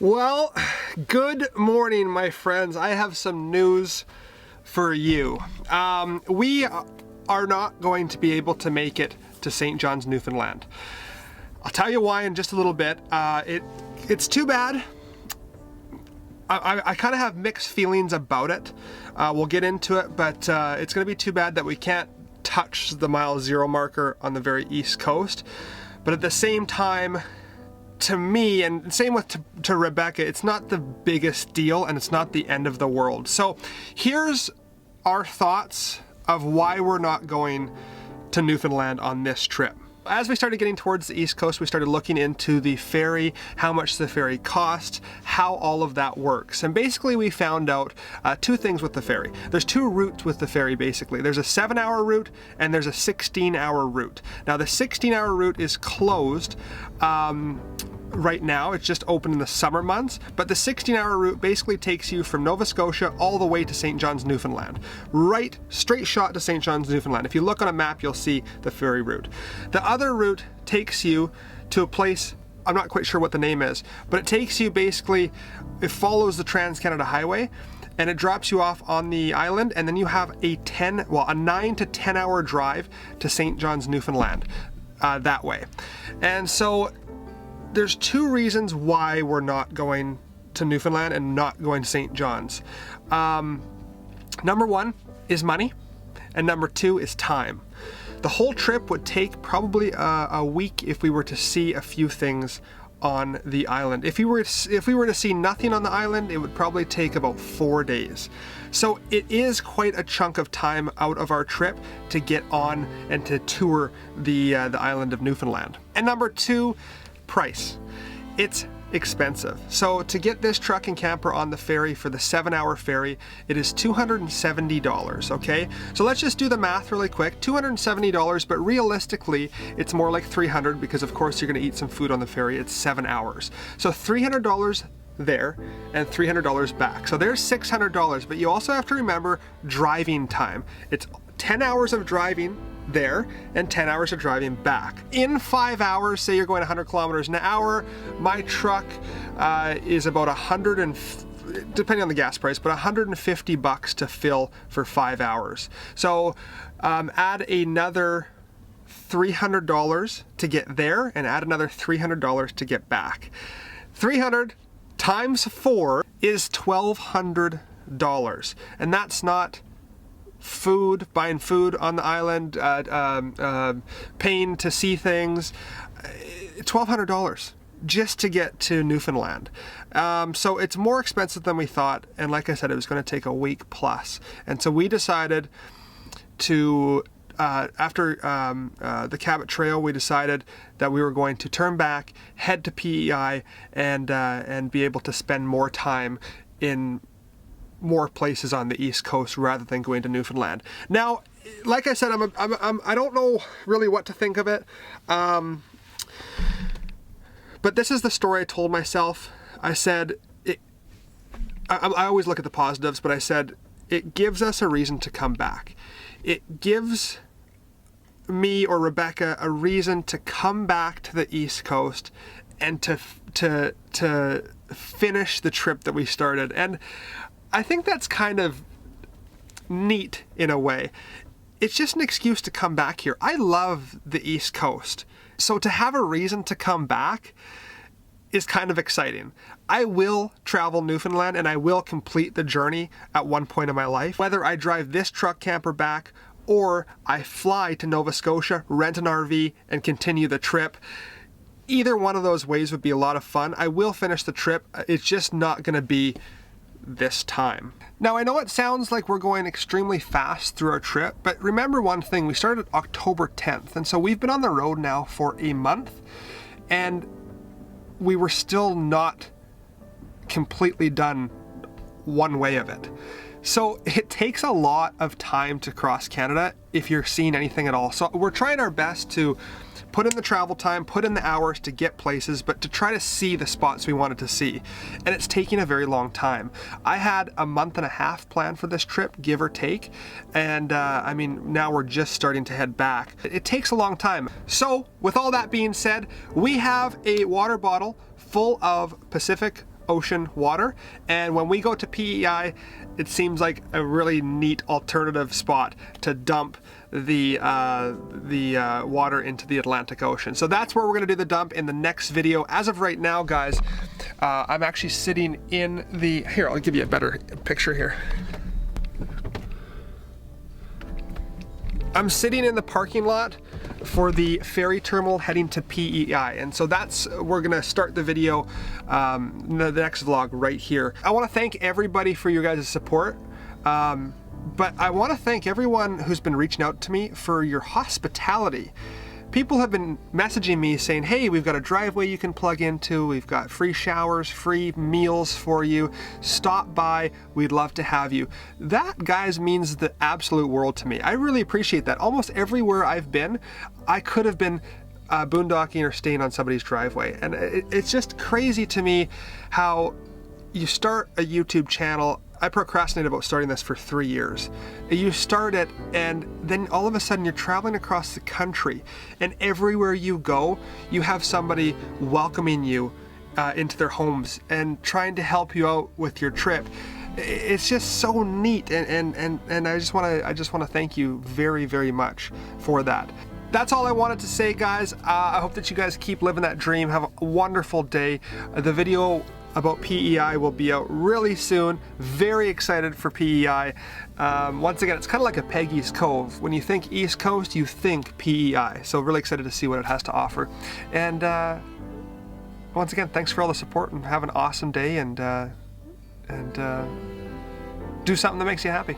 Well, good morning, my friends. I have some news for you. We are not going to be able to make it to St. John's, Newfoundland. I'll tell you why in just a little bit. It's too bad. I kind of have mixed feelings about it. We'll get into it, but it's going to be too bad that we can't touch the mile zero marker on the very east coast. But at the same time, to me, and same with to Rebecca, it's not the biggest deal and it's not the end of the world. So here's our thoughts of why we're not going to Newfoundland on this trip. As we started getting towards the east coast, we started looking into the ferry, how much the ferry costs, how all of that works. And basically we found out two things with the ferry. There's two routes with the ferry basically. There's a 7-hour route and there's a 16-hour route. Now the 16-hour route is closed right now. It's just open in the summer months, but the 16-hour route basically takes you from Nova Scotia all the way to St. John's, Newfoundland. Right, straight shot to St. John's, Newfoundland. If you look on a map, you'll see the ferry route. The other route takes you to a place, I'm not quite sure what the name is, but it takes you basically, it follows the Trans-Canada Highway, and it drops you off on the island, and then you have a 9 to 10 hour drive to St. John's, Newfoundland that way. And so there's two reasons why we're not going to Newfoundland and not going to St. John's. Number one is money, and number two is time. The whole trip would take probably a week if we were to see a few things on the island. If we were to see nothing on the island, it would probably take about 4 days. So it is quite a chunk of time out of our trip to get on and to tour the island of Newfoundland. And number two, price. It's expensive. So to get this truck and camper on the ferry for the 7-hour ferry, it is $270, okay? So let's just do the math really quick. $270, but realistically, it's more like $300 because of course you're gonna eat some food on the ferry. It's 7 hours. So $300 there and $300 back. So there's $600, but you also have to remember driving time. It's 10 hours of driving there and 10 hours of driving back. In 5 hours, say you're going 100 kilometers an hour, my truck is about depending on the gas price, but $150 to fill for 5 hours. So add another $300 to get there and add another $300 to get back. 300 times 4 is $1,200, and that's not food, buying food on the island, paying to see things. $1,200 just to get to Newfoundland. So it's more expensive than we thought, and like I said, it was going to take a week plus. And so we decided to, after the Cabot Trail, we decided that we were going to turn back, head to PEI, and be able to spend more time in more places on the East Coast rather than going to Newfoundland. Now, like I said, I don't know really what to think of it, but this is the story I told myself. I said, I always look at the positives, but I said, it gives us a reason to come back. It gives me or Rebecca a reason to come back to the East Coast and to finish the trip that we started. And I think that's kind of neat in a way. It's just an excuse to come back here. I love the East Coast. So to have a reason to come back is kind of exciting. I will travel Newfoundland and I will complete the journey at one point in my life. Whether I drive this truck camper back or I fly to Nova Scotia, rent an RV, and continue the trip, either one of those ways would be a lot of fun. I will finish the trip. It's just not going to be this time. Now I know it sounds like we're going extremely fast through our trip, but remember one thing, we started October 10th, and so we've been on the road now for a month, and we were still not completely done one way of it. So it takes a lot of time to cross Canada if you're seeing anything at all. So we're trying our best to put in the travel time, put in the hours to get places, but to try to see the spots we wanted to see. And it's taking a very long time. I had a month and a half planned for this trip, give or take. And I mean, now we're just starting to head back. It takes a long time. So with all that being said, we have a water bottle full of Pacific ocean water, and when we go to PEI, it seems like a really neat alternative spot to dump the water into the Atlantic Ocean. So that's where we're gonna do the dump in the next video. As of right now, guys, I'm actually sitting in the, here, I'll give you a better picture here. I'm sitting in the parking lot for the ferry terminal heading to PEI, and so we're gonna start the video, the next vlog right here. I wanna thank everybody for your guys' support, but I wanna thank everyone who's been reaching out to me for your hospitality. People have been messaging me saying, hey, we've got a driveway you can plug into, we've got free showers, free meals for you, stop by, we'd love to have you. That, guys, means the absolute world to me. I really appreciate that. Almost everywhere I've been, I could have been boondocking or staying on somebody's driveway. And it's just crazy to me how you start a YouTube channel. I procrastinated about starting this for 3 years. You start it, and then all of a sudden you're traveling across the country, and everywhere you go, you have somebody welcoming you into their homes and trying to help you out with your trip. It's just so neat, and I just want to thank you very, very much for that. That's all I wanted to say, guys. I hope that you guys keep living that dream. Have a wonderful day. The video about PEI will be out really soon. Very excited for PEI. Once again, it's kind of like a Peggy's Cove. When you think East Coast, you think PEI. So really excited to see what it has to offer. And once again, thanks for all the support, and have an awesome day, and do something that makes you happy.